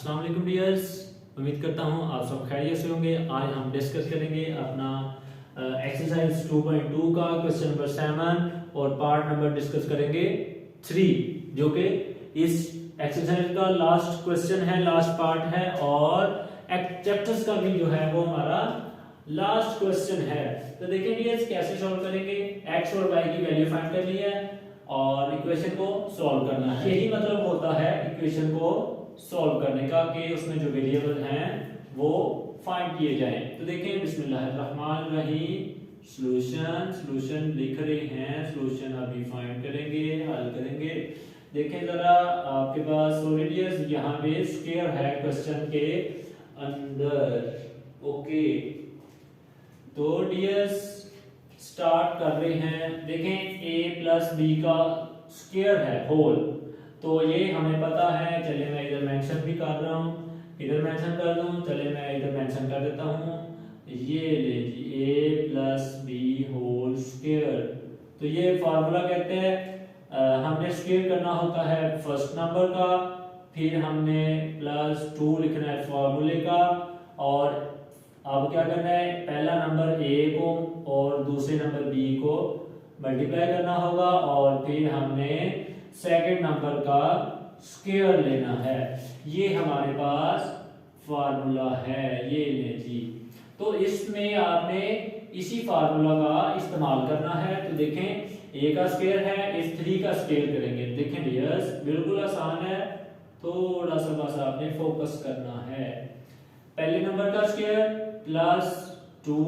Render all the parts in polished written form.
अस्सलाम वालेकुम डियर्स, उम्मीद करता हूँ आप सब खैरियत से होंगे। आज हम डिस्कस करेंगे अपना एक्सरसाइज 2.2 का क्वेश्चन नंबर 7 और पार्ट नंबर डिस्कस करेंगे 3, जो कि इस एक्सरसाइज का लास्ट क्वेश्चन है, लास्ट पार्ट है और चैप्टर्स का भी जो है वो हमारा लास्ट क्वेश्चन है। तो देखिए डियर्स कैसे सॉल्व करेंगे। एक्स और वाई की वैल्यू फाइंड कर ली है और इक्वेशन को सॉल्व करना है। यही मतलब होता है इक्वेशन को सॉल्व करने का कि उसमें जो वेरिएबल हैं वो फाइंड किए जाएं। तो देखें बिस्मिल्लाहिर्रहमानिर्रहीम, सॉल्यूशन लिख रहे हैं, सॉल्यूशन अभी फाइंड करेंगे, हल करेंगे। देखें जरा आपके पास सॉलिडियस यहाँ पे स्क्वायर है क्वेश्चन के अंदर। ओके तो डियर्स स्टार्ट कर रहे हैं। देखें a प्लस बी का स्क्वायर है होल, तो ये हमें पता है। चलिए मैं इधर मेंशन भी कर रहा हूँ, इधर मेंशन कर दूं। चलिए मैं इधर मेंशन कर देता हूँ। ये लीजिए a plus B whole square. तो ये फार्मूला कहते हैं हमने स्क्वायर करना होता है फर्स्ट नंबर का, फिर हमने +2 लिखना है फार्मूले का, और अब क्या करना है, पहला नंबर a को और दूसरे नंबर b को मल्टीप्लाई करना होगा और फिर हमने सेकंड नंबर का स्क्वायर लेना है। ये हमारे पास फार्मूला है, ये ले जी। तो इसमें आपने इसी फार्मूला का इस्तेमाल करना है। तो देखें a का स्क्वायर है, इस 3 का स्क्वायर करेंगे। देखें डियर्स बिल्कुल आसान है, थोड़ा सा बस आपने फोकस करना है। पहले नंबर का स्क्वायर +2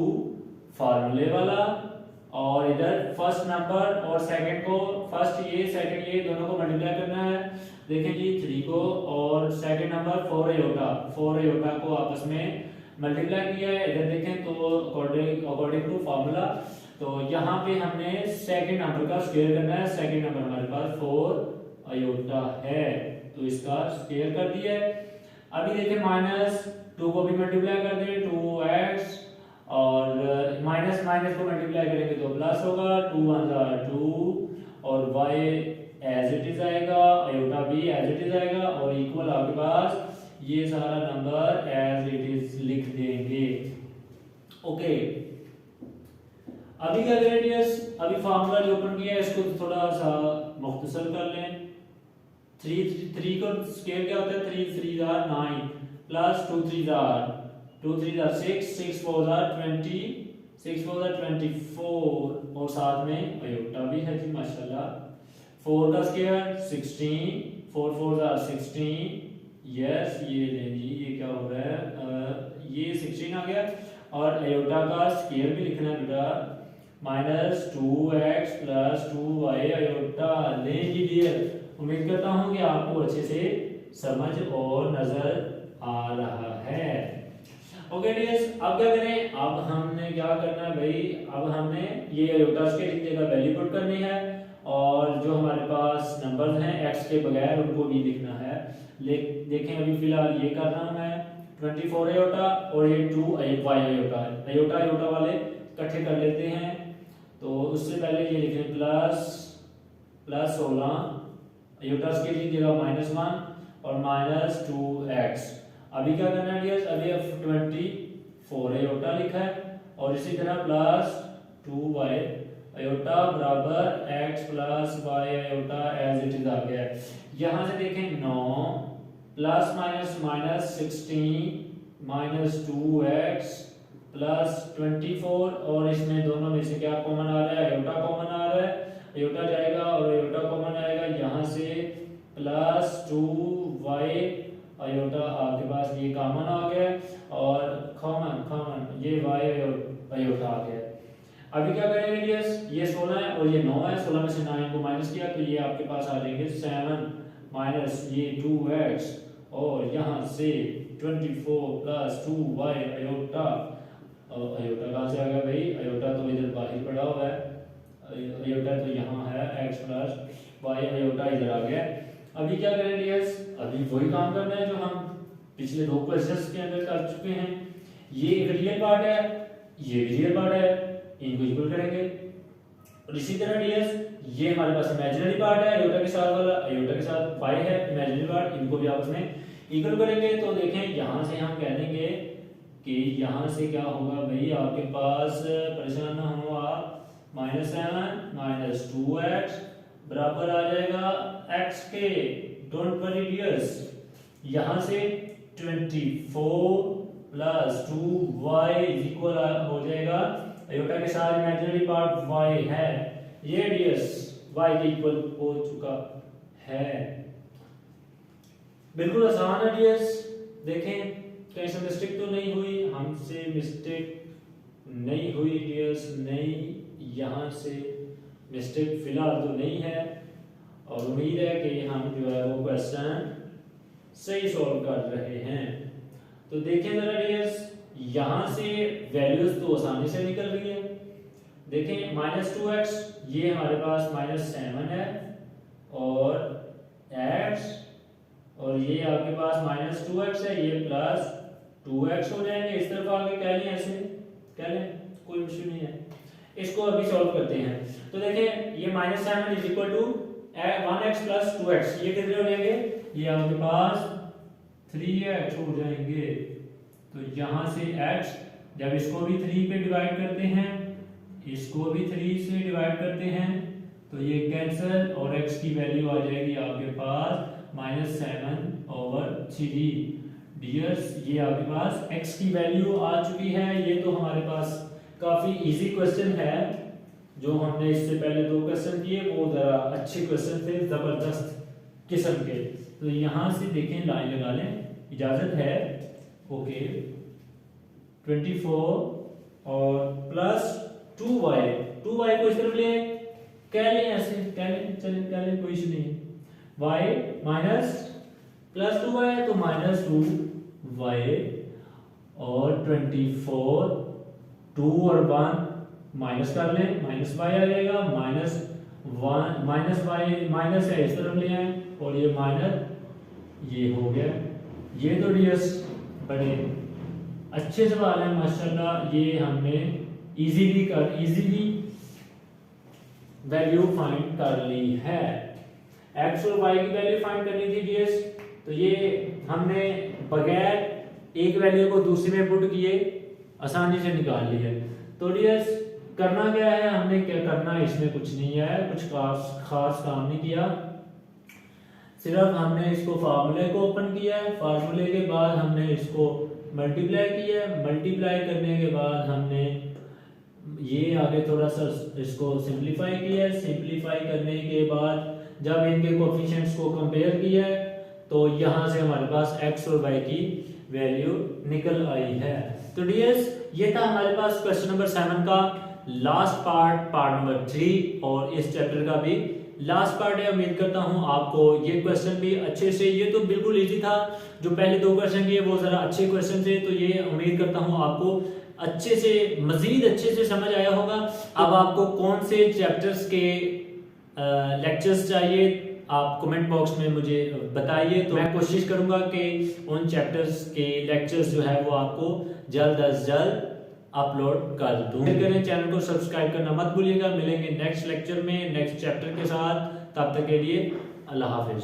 फार्मूले वाला, और इधर फर्स्ट नंबर और सेकंड को, फर्स्ट ये सेकंड ये दोनों को मल्टीप्लाई करना है। देखें जी 3 को और सेकंड नंबर 4 आयोटा को आपस में मल्टीप्लाई किया है। इधर देखें तो अकॉर्डिंग टू फार्मूला, तो यहाँ पे हमने सेकंड नंबर का स्क्वायर करना है। सेकंड नंबर हमारे पास 4 आयोटा है, तो इसका स्क्वायर कर दिया है। अभी देखें -2 को भी मल्टीप्लाई कर दें, 2x, और माइनस को मल्टीप्लाई करेंगे तो प्लस होगा, 2 1 2, और y एज इट इज आएगा, आयोटा भी एज इट इज आएगा, और इक्वल आपके पास ये सारा नंबर एज इट इज लिख देंगे। ओके अभी क्या करें डियर्स, अभी फार्मूला जो ओपन किया है इसको थोड़ा सा मुख्तसर कर लें। 3 को स्क्वायर क्या होता है, 3 3 9 प्लस 2 3 2 3 6 6 4 20 6 4 24, और साथ में आयोटा भी है जी माशाल्लाह। 4 का स्क्वायर 16, 4 4 16, यस ये ले जी, ये क्या हो रहा है, ये 16 आ गया। और आयोटा का स्क्वायर भी लिखना है बेटा, -2x + 2y आयोटा ले जी डियर। उम्मीद करता हूं कि आपको अच्छे से समझ और नजर आ रहा है। ओके डियर्स अब क्या करें, अब हमने क्या करना है भाई, अब हमने ये आयोटा के जगह वैल्यू पुट करनी है, और जो हमारे पास नंबर्स हैं x के बगैर उनको भी लिखना है। देखें अभी फिलहाल ये कर रहा हूं मैं 24 आयोटा, और ये 2 y आयोटा है। आयोटा वाले इकट्ठे कर लेते हैं। तो उससे पहले ये लिखें +16 आयोटा के जगह -1 और -2x। अभी क्या करना है डियर्स, अभी 24 आयोटा लिखा है, और इसी तरह +2y आयोटा बराबर x + y iota as it is आ गया है। यहां से देखें 9 ± -16 -2x +24, और इसमें दोनों में से क्या कॉमन आ रहा है, आयोटा कॉमन आ रहा है। आयोटा जाएगा और आयोटा कॉमन आएगा, यहां से +2y आयोटा आपके पास ये कॉमन आ गया, और कॉमन ये y आयोटा आ गया। अभी क्या करेंगे डियर्स, ये 16 है और ये 9 है, 16 में से 9 को माइनस किया तो ये आपके पास आ जाएंगे 7 - ये 2x, और यहाँ से 24 + 2y आयोटा। आयोटा कहाँ से आ गया भाई, आयोटा तो इधर बाहर पड़ा हुआ है, आयोटा तो यहाँ है, x + y आयोटा इधर आ गया। अभी क्या करें डियर्स, अभी वही काम करना है जो हम पिछले 2 क्वेश्चंस के अंदर कर चुके हैं। ये एक रियल पार्ट है, ये भी रियल पार्ट है, इनको इक्वल करेंगे। और इसी तरह डियर्स ये हमारे पास इमेजिनरी पार्ट है, आयोटा के साथ वाला, आयोटा के साथ y है, इमेजिनरी पार्ट, इनको भी आपस में इक्वल करेंगे तो देखें यहाँ से हम कह देंगे कि यहाँ से क्या होगा भाई, आपके पास परेशान ना हो आप, -7 माइनस 2x बराबर आ जाएगा x के, डोंट वरी डियर्स, यहाँ से 24 प्लस 2y इक्वल हो जाएगा, आयोटा के साथ इमेजिनरी पार्ट y है, ये डियर्स y के इक्वल हो चुका है। बिल्कुल आसान है डियर्स, देखें कहीं से मिस्टेक तो नहीं हुई, हमसे मिस्टेक नहीं हुई डियर्स, नहीं, यहाँ से मिस्टेक फिलहाल तो नहीं है, और उम्मीद है कि हम जो है वो क्वेश्चन सही सॉल्व कर रहे हैं। तो देखें जरा डियर्स, यहाँ से वैल्यूज तो आसानी से निकल रही है, देखें -2x ये हमारे पास -7 है, और x और ये आपके पास -2x है, ये प्लस 2x हो जाएंगे, इस तरफ आगे कह लें, ऐसे कह लें, कोई इशू नहीं है। इसको अभी सॉल्व करते हैं। तो देखें ये -7 is equal to 1x plus 2x, ये कितने हो जाएंगे, ये आपके पास 3x हो जाएंगे। तो यहाँ से x, जब इसको भी 3 पे डिवाइड करते हैं, इसको भी 3 से डिवाइड करते हैं, तो ये कैंसिल और x की वैल्यू आ जाएगी आपके पास -7/3। डियर्स ये आपके पास x की वैल्यू आ चुकी है। ये तो हमारे पास काफी इजी क्वेश्चन है, जो हमने इससे पहले 2 क्वेश्चन किए वो जरा अच्छे क्वेश्चन थे, जबरदस्त किस्म के। तो यहाँ से देखें, लाइन लगा लें, इजाजत है, ओके, 24 और प्लस 2y को इस तरफ ले, कह लें ऐसे, कह लें, चलें कह लें, कोई इशू नहीं, y माइनस प्लस 2y तो -2y, और 24, 2 और 1 माइनस कर लें, -y आ जाएगा, -1 -y माइनस है, इस तरफ ले आए, और ये माइनस ये हो गया। ये तो डियर्स बड़े अच्छे सवाल हैं माशाल्लाह, ये हमने इजीली वैल्यू फाइंड कर ली है। x और y की वैल्यू फाइंड करनी थी डियर्स, तो ये हमने बगैर एक वैल्यू को दूसरी में पुट किए आसानी से निकाल ली है। तो डियर्स करना क्या है, हमने क्या करना है, इसमें कुछ नहीं है, कुछ खास काम नहीं किया, सिर्फ हमने इसको फार्मूले को ओपन किया है, फार्मूले के बाद हमने इसको मल्टीप्लाई किया है, मल्टीप्लाई करने के बाद हमने ये आगे थोड़ा सा इसको सिंपलीफाई किया है, सिंपलीफाई करने के बाद जब इनके कोएफिशिएंट्स को कंपेयर किया है, तो यहाँ से हमारे पास x और y की वैल्यू निकल आई है। तो डियर्स ये था हमारे पास क्वेश्चन नंबर 7 का लास्ट पार्ट नंबर 3, और इस चैप्टर का भी लास्ट पार्ट है। उम्मीद करता हूँ आपको ये क्वेश्चन भी अच्छे से, ये तो बिल्कुल इजी था, जो पहले 2 क्वेश्चन किए वो जरा अच्छे क्वेश्चन थे, तो ये उम्मीद करता हूँ आपको अच्छे से, मजीद अच्छे से समझ आया होगा। अब आपको कौन से चैप्टर्स के लेक्चर्स चाहिए, आप कमेंट बॉक्स में मुझे बताइए, तो मैं कोशिश करूंगा कि उन चैप्टर्स के लेक्चर्स जो है वो आपको जल्द अज जल्द अपलोड कर दूं। करें, चैनल को सब्सक्राइब करना मत भूलिएगा। मिलेंगे नेक्स्ट लेक्चर में नेक्स्ट चैप्टर के साथ, तब तक के लिए अल्लाह हाफिज।